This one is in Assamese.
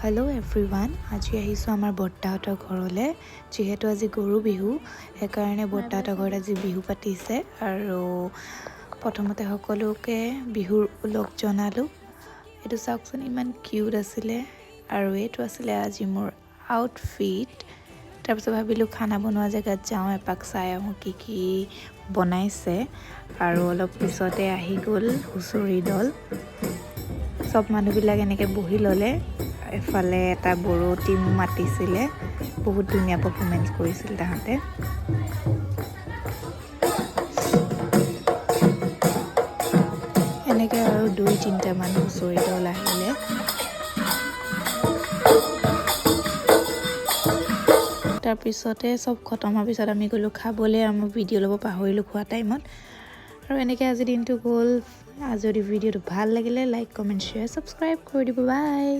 हेलो एवरीवन आज আহিছো আমাৰ বৰ্তাহঁতৰ ঘৰলৈ যেহেতু আজি গৰু বিহু সেইকাৰণে বৰ্তাহঁতৰ ঘৰত আজি বিহু পাতিছে আৰু প্ৰথমতে সকলোকে বিহুৰ উলগ জনালো এটো চাওকচোন ইমান কিউট আছিলে আৰু এটো আছিলে আজি মোৰ আউটফিট তাৰপিছত ভাবিলো খানা বনোৱা জেগাত যাওঁ এপাক চাই আহোঁ কি বনাইছে আৰু অলপ পিছতে আহি গ'ল হুচৰি দল সব মানুহবিলাক এনেকৈ বহি ল'লে এফালে এটা বড়ো টিম মাতিছিলে বহুত ধুনীয়া পাৰফৰমেন্স কৰিছিল তাহাঁতে এনেকৈ আৰু 2-3টা মান হুচৰি দল আহিলে তাৰ পিছতে সব খতম হোৱাৰ পিছত আমি গ'লো খাবলৈ আৰু মই ভিডিঅ' ল'ব পাহৰিলোঁ খোৱা টাইমত আৰু এনেকৈ আজি দিনটো গ'ল আজি যদি ভিডিঅ'টো ভাল লাগিলে লাইক কমেন্ট শ্বেয়াৰ সাবস্ক্ৰাইব কৰি দিব বাই